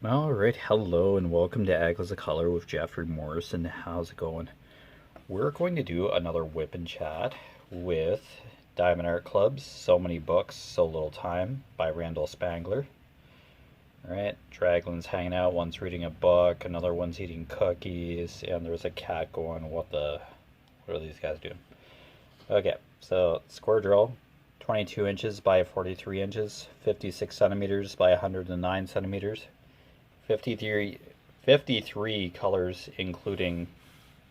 Alright, hello and welcome to Ag as a Color with Jefferey Morrison. How's it going? We're going to do another whip and chat with Diamond Art Club's So Many Books, So Little Time by Randall Spangler. Alright, Draglin's hanging out, one's reading a book, another one's eating cookies, and there's a cat going, what are these guys doing? Okay, so square drill, 22 inches by 43 inches, 56 centimeters by 109 centimeters. 53 colors, including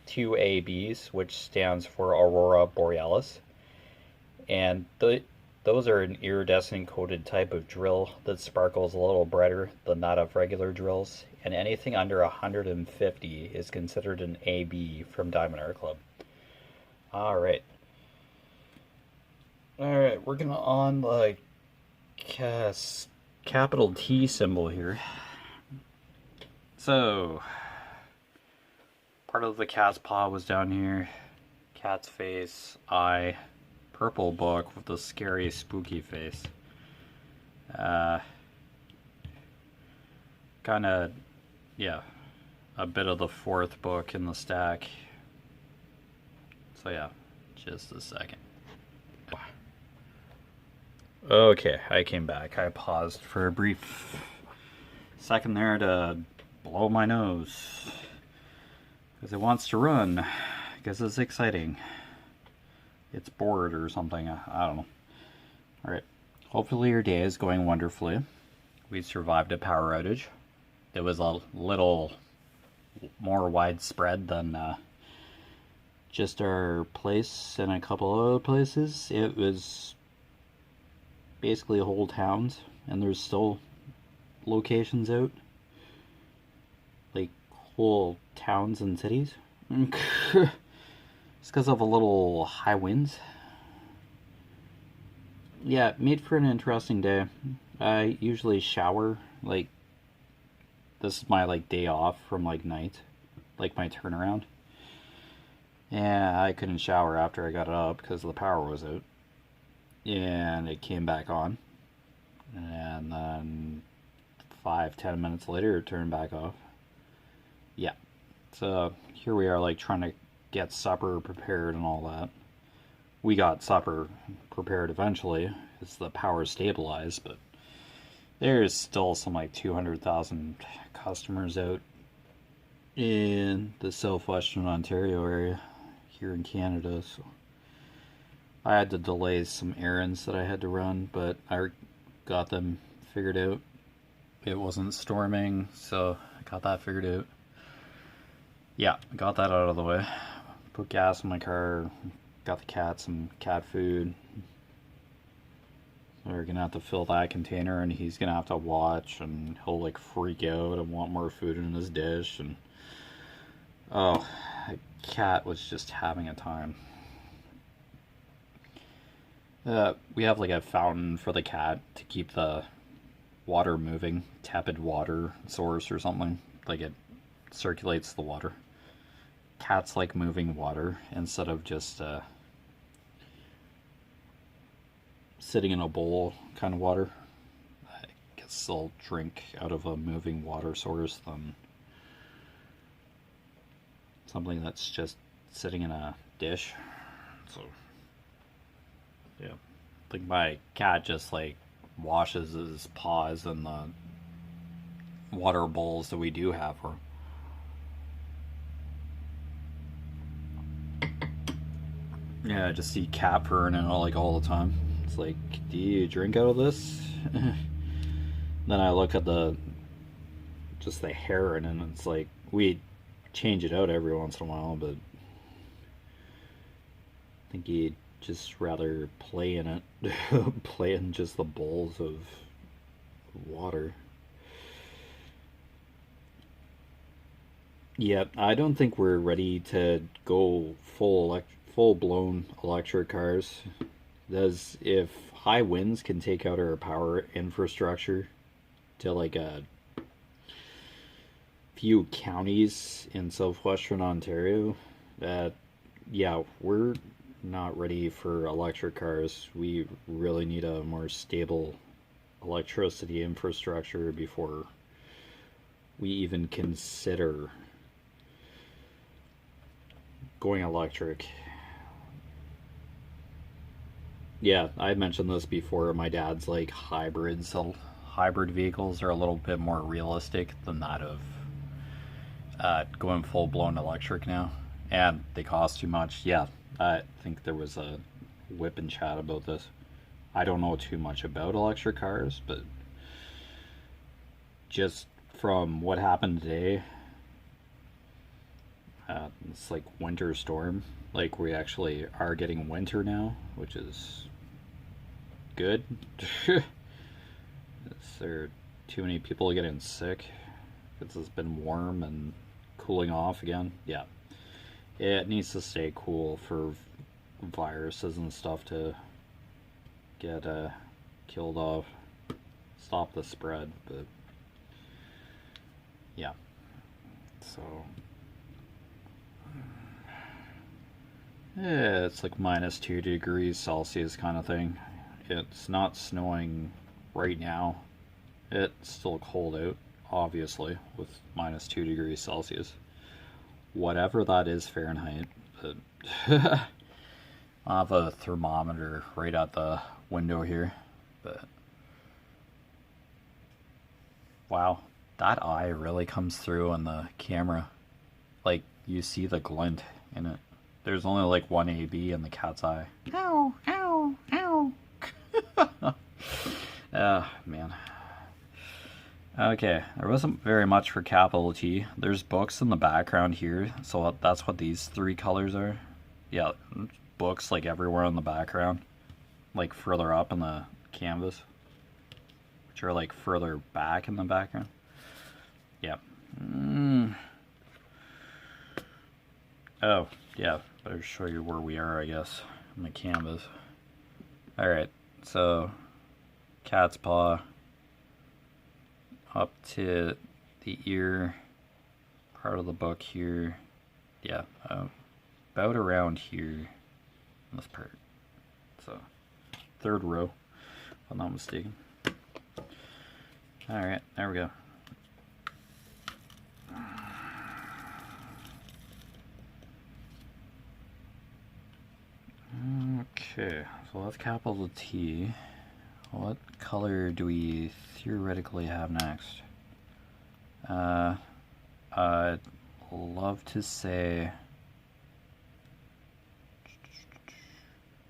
2 ABs, which stands for Aurora Borealis. And those are an iridescent coated type of drill that sparkles a little brighter than that of regular drills. And anything under 150 is considered an AB from Diamond Art Club. Alright. Alright, we're gonna on the capital T symbol here. So, part of the cat's paw was down here. Cat's face, eye, purple book with the scary, spooky face. Kinda, yeah, a bit of the fourth book in the stack. So yeah, just a second. Okay, I came back. I paused for a brief second there to blow my nose because it wants to run because it's exciting. It's bored or something. I don't know. Alright, hopefully your day is going wonderfully. We survived a power outage. It was a little more widespread than just our place and a couple other places. It was basically whole towns, and there's still locations out. Like whole towns and cities. It's because of a little high winds. Yeah, made for an interesting day. I usually shower, like, this is my day off from night, like my turnaround. And I couldn't shower after I got up because the power was out. And it came back on. And then 5-10 minutes later it turned back off. Yeah, so here we are trying to get supper prepared and all that. We got supper prepared eventually as the power stabilized, but there's still some 200,000 customers out in the southwestern Ontario area here in Canada, so I had to delay some errands that I had to run, but I got them figured out. It wasn't storming, so I got that figured out. Yeah, got that out of the way. Put gas in my car, got the cat some cat food. So we're gonna have to fill that container, and he's gonna have to watch, and he'll freak out and want more food in his dish. And oh, the cat was just having a time. We have a fountain for the cat to keep the water moving, tepid water source or something. It circulates the water. Cats like moving water instead of just sitting in a bowl kind of water. I guess they'll drink out of a moving water source than something that's just sitting in a dish. So yeah, my cat just washes his paws in the water bowls that we do have for him. Yeah, I just see cat purring in it all the time. It's do you drink out of this? Then I look at just the hair in it, and it's we change it out every once in a while, but I think he'd just rather play in it. Play in just the bowls of water. Yeah, I don't think we're ready to go full-blown electric cars. If high winds can take out our power infrastructure to a few counties in southwestern Ontario, yeah, we're not ready for electric cars. We really need a more stable electricity infrastructure before we even consider going electric. Yeah, I mentioned this before. My dad's like hybrids. So hybrid vehicles are a little bit more realistic than that of going full blown electric now, and they cost too much. Yeah, I think there was a WIP and chat about this. I don't know too much about electric cars, but just from what happened today, it's like winter storm. Like we actually are getting winter now, which is good. Is there too many people getting sick? Because it's been warm and cooling off again. Yeah, it needs to stay cool for viruses and stuff to get killed off, stop the spread. But yeah, so yeah, it's like -2 degrees Celsius kind of thing. It's not snowing right now. It's still cold out, obviously, with -2 degrees Celsius. Whatever that is Fahrenheit. But I have a thermometer right at the window here. But wow, that eye really comes through on the camera. Like, you see the glint in it. There's only like one AB in the cat's eye. Ow, ow, ow. Man. Okay, there wasn't very much for capital T. There's books in the background here, so that's what these three colors are. Yeah, books like everywhere in the background, like further up in the canvas, which are like further back in the background. Yeah. Oh, yeah, better show you where we are, I guess, on the canvas. Alright, so cat's paw up to the ear part of the book here. Yeah, about around here in this part. So, third row, if I'm not mistaken. Alright, there we go. Okay, so that's capital T. What color do we theoretically have next? I'd love to say...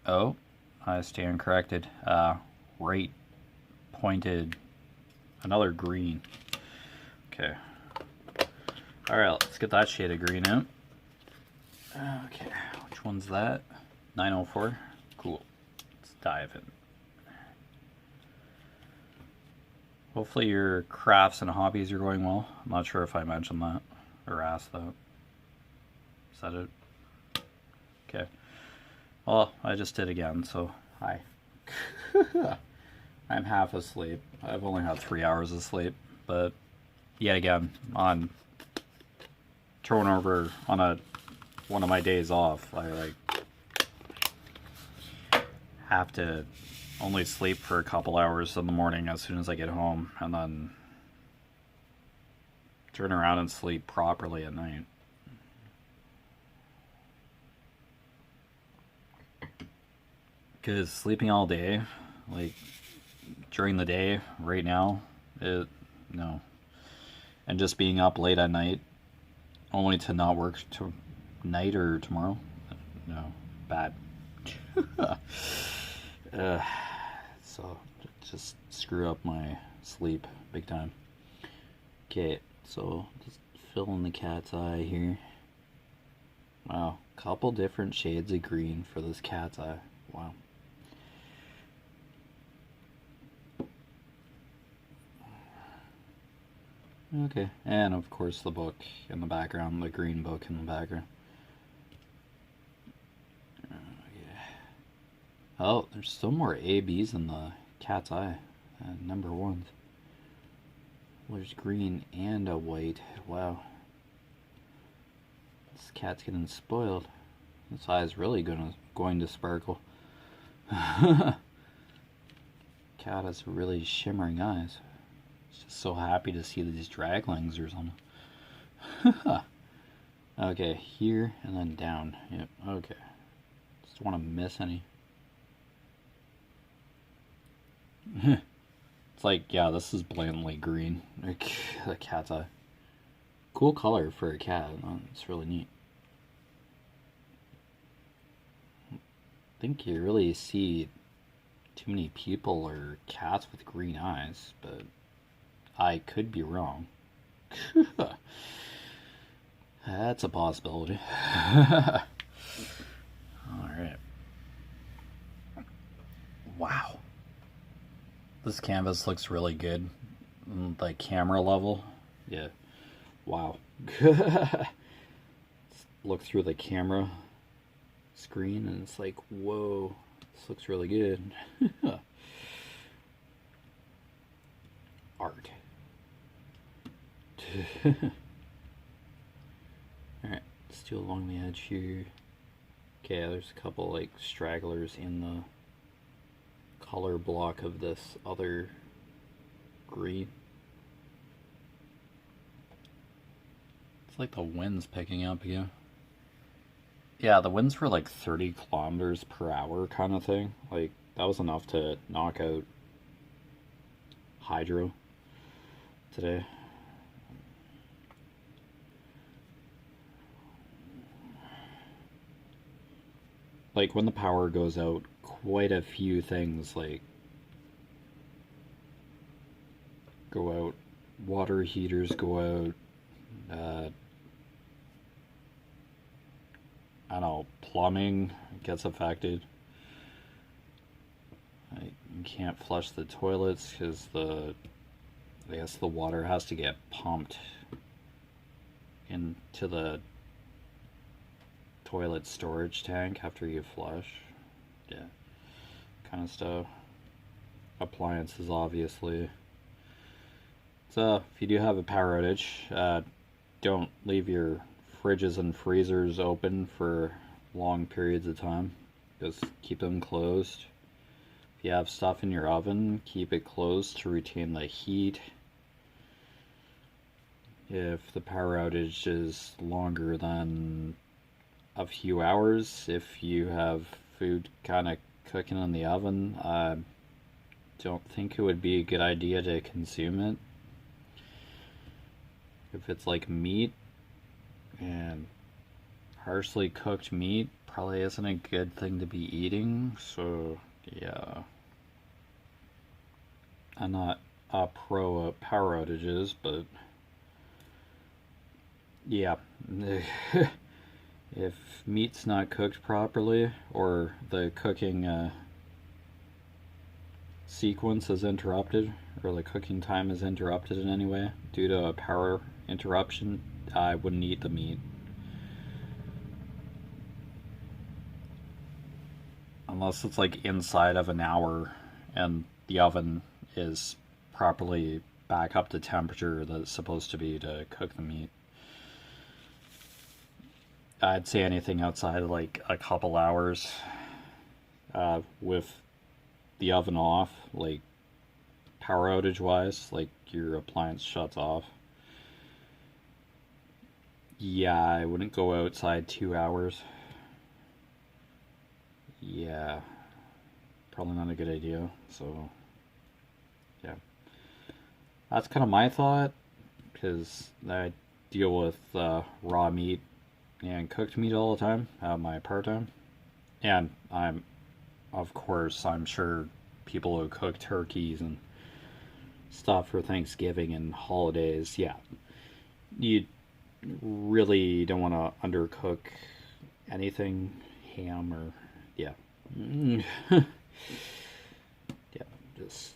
Oh, I stand corrected. Right pointed, another green. Okay. Alright, let's get that shade of green out. Okay, which one's that? 904? Cool. Let's dive in. Hopefully your crafts and hobbies are going well. I'm not sure if I mentioned that or asked that. Is that it? Okay. Well, I just did again, so hi. I'm half asleep. I've only had 3 hours of sleep, but yet again, on throwing over on one of my days off, I like have to only sleep for a couple hours in the morning as soon as I get home, and then turn around and sleep properly at night. Because sleeping all day, like during the day right now, no. And just being up late at night only to not work tonight or tomorrow, no, bad. So just screw up my sleep big time. Okay, so just fill in the cat's eye here. Wow, couple different shades of green for this cat's eye. Wow. Okay, and of course the book in the background, the green book in the background. Oh, there's still more ABs in the cat's eye. Number ones. There's green and a white. Wow. This cat's getting spoiled. This eye is really going to sparkle. Cat has really shimmering eyes. Just so happy to see these draglings or something. Okay, here and then down. Yep, okay. Just don't want to miss any. It's like, yeah, this is blatantly green. The cat's a cool color for a cat. It's really neat. I think you really see too many people or cats with green eyes, but I could be wrong. That's a possibility. Alright. Wow. This canvas looks really good. The camera level. Yeah. Wow. Look through the camera screen and it's like, whoa, this looks really good. Art. Alright, let's do along the edge here. Okay, there's a couple like stragglers in the color block of this other green. It's like the wind's picking up again. Yeah, the winds were like 30 kilometers per hour kind of thing. Like, that was enough to knock out hydro today. Like, when the power goes out, quite a few things, like, go out. Water heaters go out. I don't know, plumbing gets affected. You can't flush the toilets because I guess the water has to get pumped into the toilet storage tank after you flush. Yeah, kind of stuff. Appliances, obviously. So, if you do have a power outage, don't leave your fridges and freezers open for long periods of time. Just keep them closed. If you have stuff in your oven, keep it closed to retain the heat. If the power outage is longer than a few hours, if you have food kind of cooking in the oven, I don't think it would be a good idea to consume it. If it's like meat, and harshly cooked meat probably isn't a good thing to be eating, so yeah. I'm not a pro power outages, but yeah. If meat's not cooked properly, or the cooking sequence is interrupted, or the cooking time is interrupted in any way due to a power interruption, I wouldn't eat the meat. Unless it's like inside of an hour and the oven is properly back up to temperature that it's supposed to be to cook the meat. I'd say anything outside of like a couple hours with the oven off, like power outage wise, like your appliance shuts off. Yeah, I wouldn't go outside 2 hours. Yeah, probably not a good idea. So, yeah. That's kind of my thought, because I deal with raw meat and cooked meat all the time at my part-time. And of course, I'm sure people who cook turkeys and stuff for Thanksgiving and holidays, yeah. You really don't want to undercook anything, ham or, yeah. Yeah, just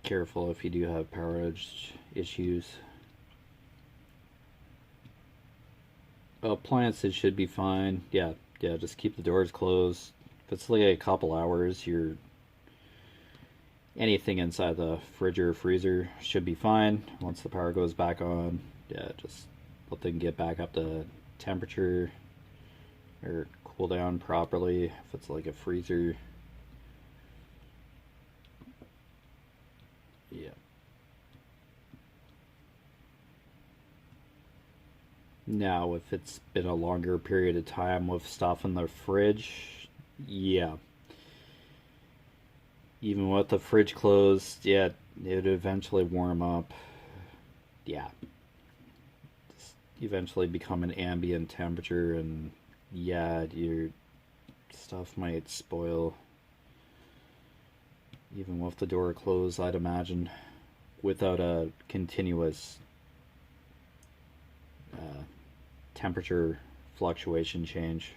careful if you do have power outage issues. Appliances should be fine. Yeah, just keep the doors closed. If it's like a couple hours, anything inside the fridge or freezer should be fine. Once the power goes back on, yeah, just let them get back up to temperature or cool down properly. If it's like a freezer, yeah. Now, if it's been a longer period of time with stuff in the fridge, yeah. Even with the fridge closed, yeah, it would eventually warm up. Yeah. Just eventually become an ambient temperature, and yeah, your stuff might spoil. Even with the door closed, I'd imagine, without a continuous temperature fluctuation change,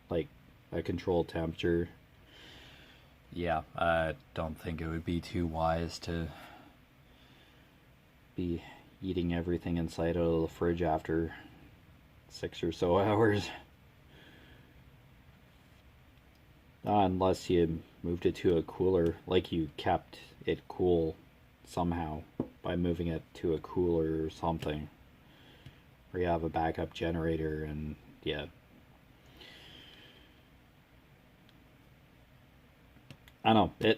like a controlled temperature. Yeah, I don't think it would be too wise to be eating everything inside out of the fridge after 6 or so hours. Unless you moved it to a cooler, like you kept it cool somehow by moving it to a cooler or something. Or you have a backup generator, and yeah. I don't know,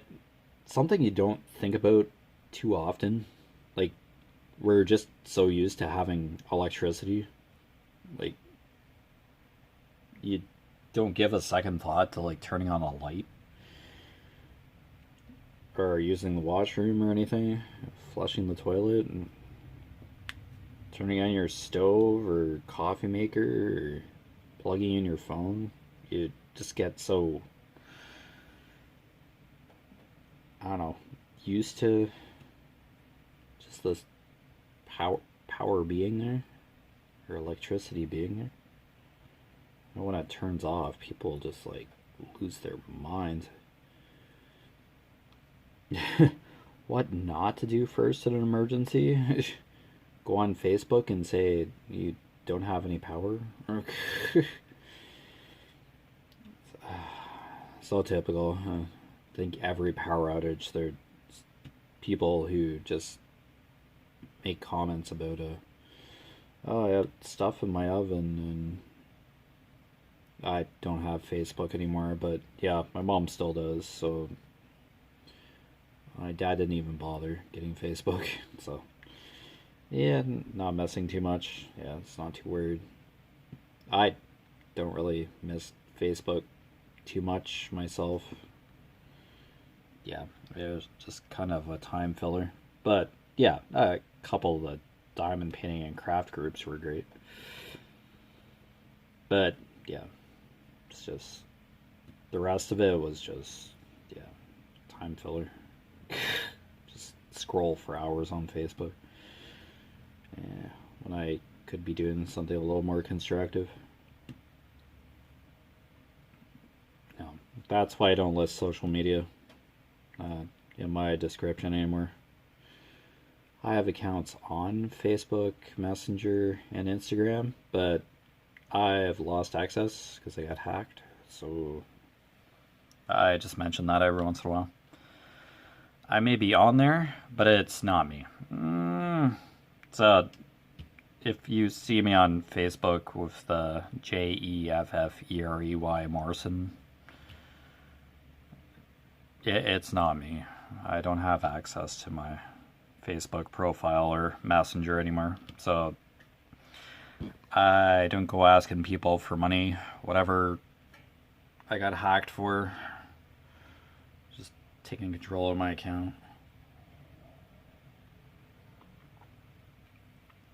something you don't think about too often. Like, we're just so used to having electricity. Like, you don't give a second thought to like turning on a light or using the washroom or anything, flushing the toilet, and turning on your stove or coffee maker or plugging in your phone. You just get so, I don't know, used to just this power being there, or electricity being there. And when it turns off, people just like lose their minds. What not to do first in an emergency? Go on Facebook and say you don't have any power? So typical. I think every power outage, there's people who just make comments about, oh, I have stuff in my oven, and I don't have Facebook anymore, but yeah, my mom still does, so my dad didn't even bother getting Facebook, so yeah, not messing too much. Yeah, it's not too weird. I don't really miss Facebook too much myself. Yeah, it was just kind of a time filler. But yeah, a couple of the diamond painting and craft groups were great. But yeah, it's just, the rest of it was just, yeah, time filler. Just scroll for hours on Facebook. Yeah, when I could be doing something a little more constructive. No, that's why I don't list social media in my description anymore. I have accounts on Facebook, Messenger, and Instagram, but I've lost access because they got hacked. So I just mention that every once in a while. I may be on there, but it's not me. So if you see me on Facebook with the Jefferey Morrison, it's not me. I don't have access to my Facebook profile or Messenger anymore, so I don't go asking people for money. Whatever I got hacked for, just taking control of my account.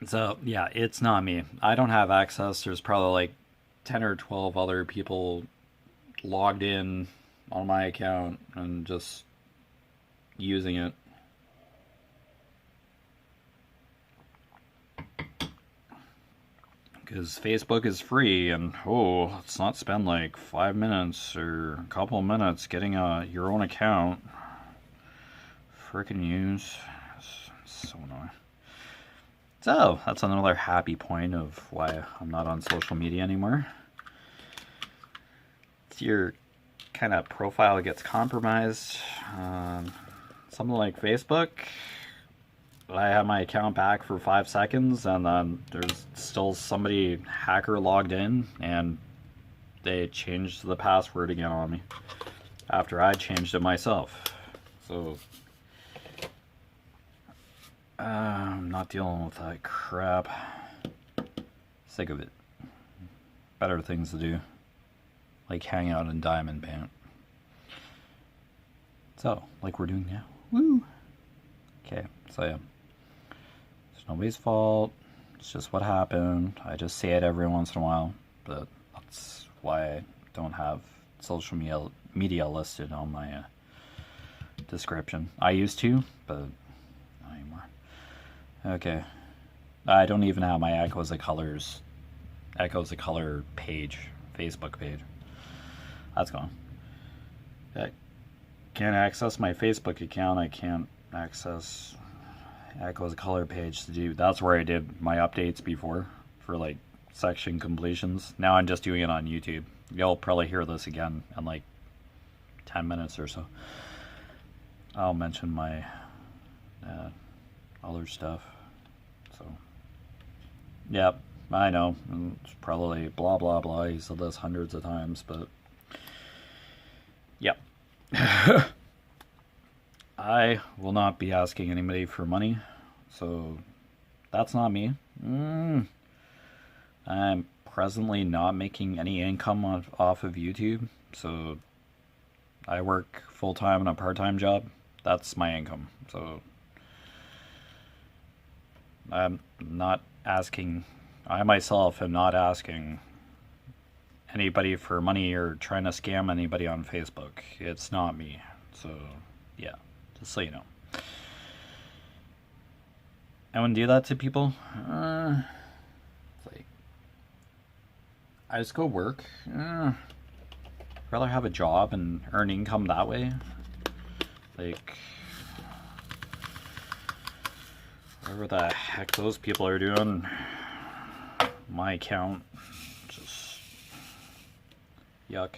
So yeah, it's not me. I don't have access. There's probably like 10 or 12 other people logged in on my account and just using it. Because Facebook is free, and let's not spend like 5 minutes or a couple of minutes getting your own account. Freaking use. It's so annoying. So, that's another happy point of why I'm not on social media anymore. If your kind of profile gets compromised, something like Facebook, I have my account back for 5 seconds, and then there's still somebody hacker logged in, and they changed the password again on me after I changed it myself. So I'm not dealing with that crap. Sick of it. Better things to do. Like hang out in diamond paint. So, like we're doing now. Woo! Okay, so yeah. It's nobody's fault. It's just what happened. I just say it every once in a while. But that's why I don't have social media listed on my description. I used to, but not anymore. Okay. I don't even have my Echoes of Color page, Facebook page. That's gone. I can't access my Facebook account. I can't access Echoes of Color page to do. That's where I did my updates before for like section completions. Now I'm just doing it on YouTube. You'll probably hear this again in like 10 minutes or so. I'll mention my other stuff. So, yep, I know. It's probably blah blah blah. You said this hundreds of times, but yep. I will not be asking anybody for money, so that's not me. I'm presently not making any income off of YouTube, so I work full-time in a part-time job. That's my income, so I'm not asking, I myself am not asking anybody for money or trying to scam anybody on Facebook. It's not me, so yeah, just so you know. I wouldn't do that to people. It's like, I just go work. Rather have a job and earn income that way. Like, whatever the heck those people are doing, my account, just yuck.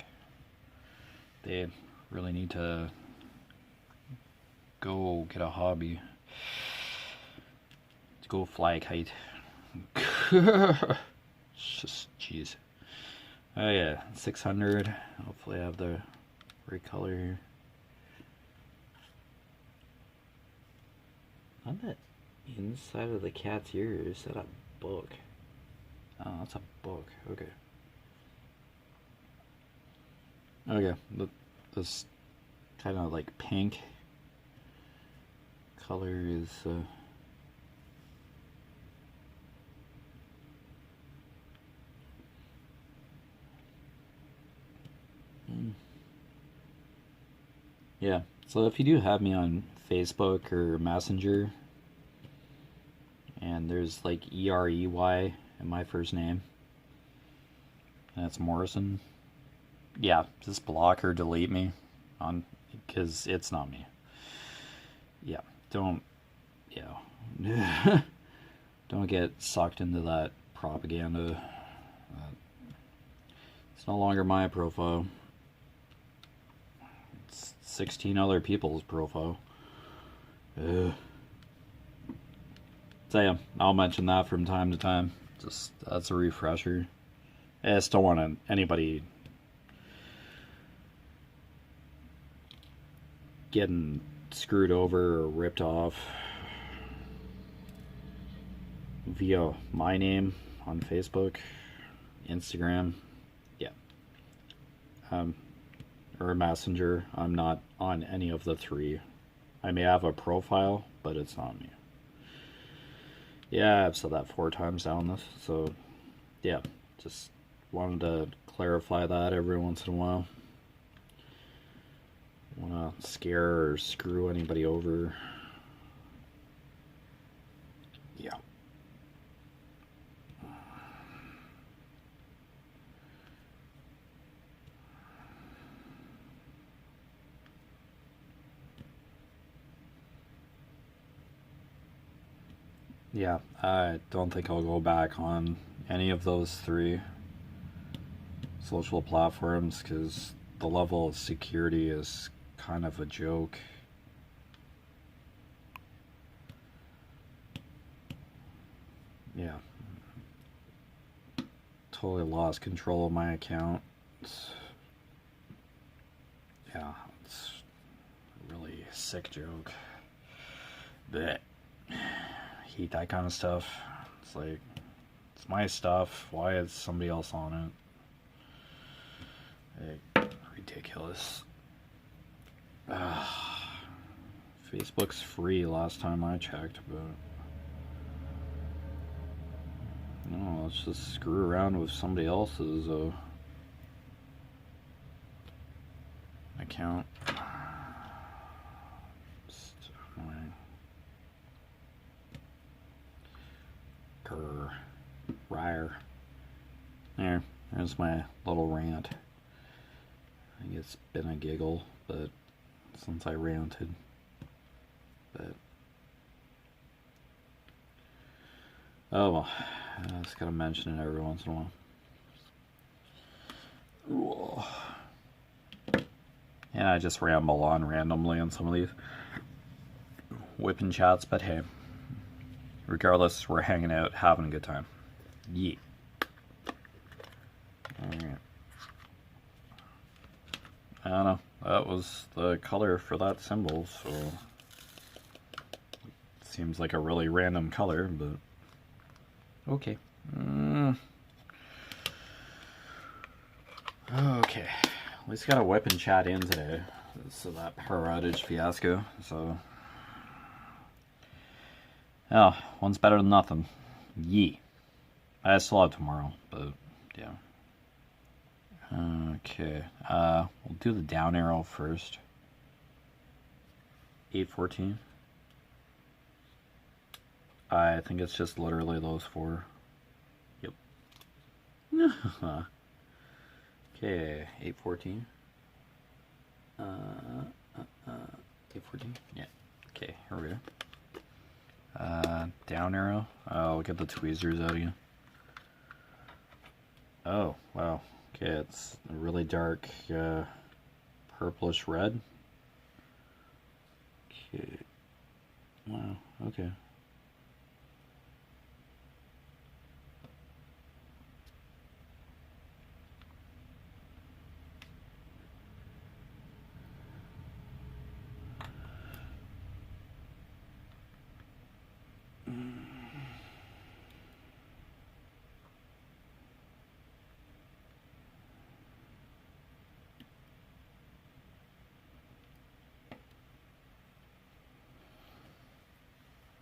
They really need to go get a hobby. To go fly a kite. Just, jeez. Oh yeah, 600. Hopefully I have the right color here. On the inside of the cat's ear, is that a book? Oh, that's a book. Okay. Okay, this kind of like pink color is yeah, so if you do have me on Facebook or Messenger, and there's like EREY in my first name, and it's Morrison, yeah, just block or delete me on, because it's not me. Yeah, don't get sucked into that propaganda. It's no longer my profile. 16 other people's profile. So yeah, I'll mention that from time to time. Just that's a refresher. I just don't want anybody getting screwed over or ripped off via my name on Facebook, Instagram, yeah. Or Messenger. I'm not on any of the three. I may have a profile, but it's not me. Yeah, I've said that 4 times now on this, so yeah, just wanted to clarify that every once in a while. Want to scare or screw anybody over. Yeah. Yeah, I don't think I'll go back on any of those 3 social platforms because the level of security is kind of a joke. Yeah. Totally lost control of my account. Yeah, it's a really sick joke. But hate that kind of stuff. It's like It's my stuff. Why is somebody else on it? Ridiculous. Facebook's free last time I checked, but no, let's just screw around with somebody else's account. Just annoying. Grr. Rire. There's my little rant. I think it's been a giggle, but since I ranted. But oh well, I just gotta mention it every once in a while. And I just ramble on randomly on some of these whipping chats, but hey, regardless, we're hanging out, having a good time. Yeah. Alright. I don't know. That was the color for that symbol, so seems like a really random color, but okay. Okay. At least got a whip and chat in today. So that power outage fiasco. So oh, one's better than nothing. Yee. I still have tomorrow, but yeah. Okay. We'll do the down arrow first. 814. I think it's just literally those four. Yep. Okay, 814. 814? Yeah. Okay, here we go. Down arrow. I'll get the tweezers out again. Oh, wow. Okay, it's a really dark purplish red. Okay. Wow, okay.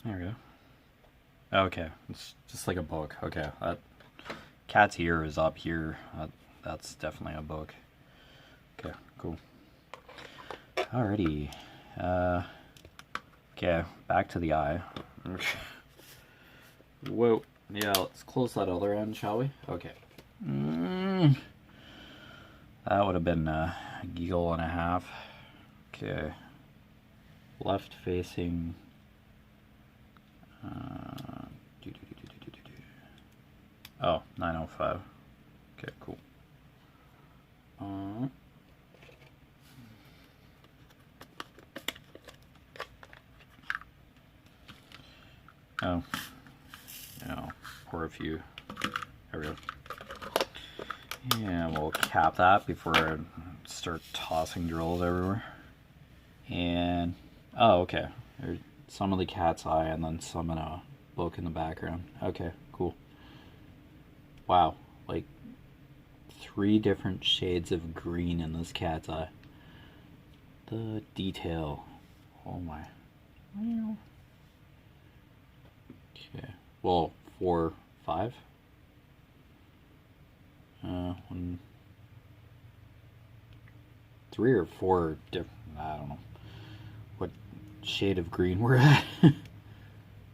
There we go. Okay, it's just like a book. Okay, that cat's ear is up here. That's definitely a book. Okay, cool. Alrighty. Okay, back to the eye. Whoa. Yeah, let's close that other end, shall we? Okay. That would have been a giggle and a half. Okay. Left facing. Oh, 905. Okay, cool. Oh, no, pour a few. There we go. And we'll cap that before I start tossing drills everywhere. And oh, okay. There's some of the cat's eye and then some in a book in the background. Okay, cool. Wow, like 3 different shades of green in this cat's eye. The detail. Oh my. Okay. Well, 4, 5. 1, 3 or 4 different. I don't know what shade of green we're at.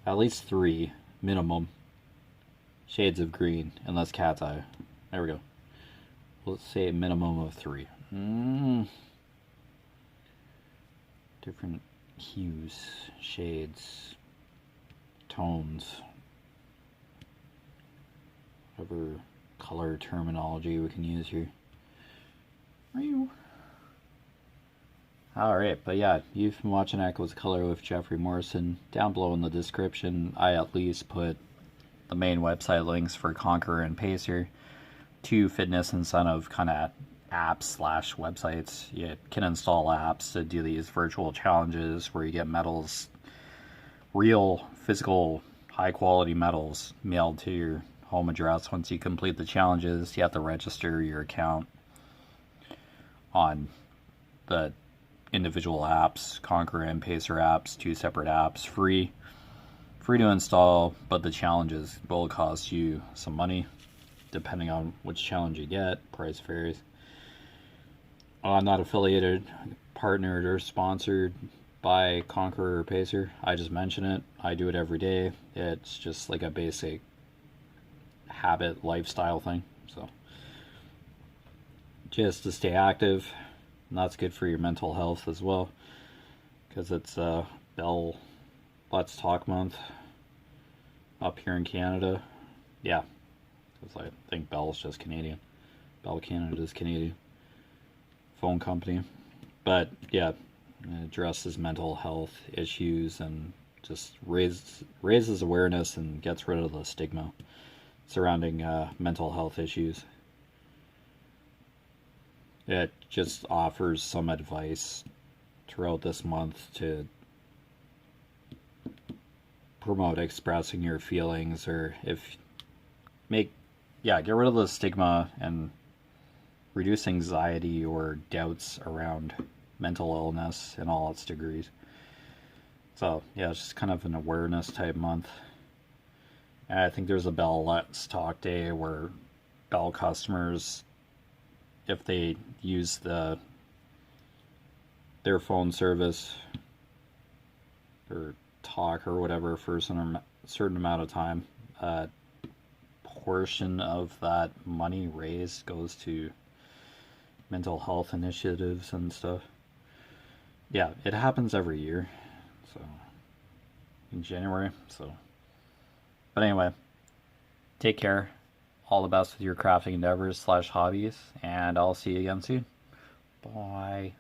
At least 3 minimum shades of green in this cat's eye. There we go. Let's say a minimum of 3. Different hues, shades, tones, whatever color terminology we can use here. Alright, but yeah, you've been watching Echoes of Color with Jeffery Morrison. Down below in the description, I at least put the main website links for Conqueror and Pacer, 2 fitness incentive kind of apps slash websites. You can install apps to do these virtual challenges where you get medals, real, physical, high quality medals mailed to your home address. Once you complete the challenges, you have to register your account on the individual apps, Conquer and Pacer apps, 2 separate apps, free to install, but the challenges will cost you some money depending on which challenge you get. Price varies. I'm not affiliated, partnered, or sponsored by Conqueror or Pacer. I just mention it. I do it every day. It's just like a basic habit, lifestyle thing. So just to stay active, and that's good for your mental health as well, because it's Bell Let's Talk Month up here in Canada. Yeah, because I think Bell's just Canadian. Bell Canada is Canadian phone company. But yeah, it addresses mental health issues and just raises awareness and gets rid of the stigma surrounding mental health issues. It just offers some advice throughout this month to promote expressing your feelings, or get rid of the stigma and reduce anxiety or doubts around mental illness in all its degrees. So yeah, it's just kind of an awareness type month. And I think there's a Bell Let's Talk Day where Bell customers, if they use their phone service or talk or whatever for a certain amount of time, a portion of that money raised goes to mental health initiatives and stuff. Yeah, it happens every year, so in January. But anyway, take care. All the best with your crafting endeavors / hobbies, and I'll see you again soon. Bye.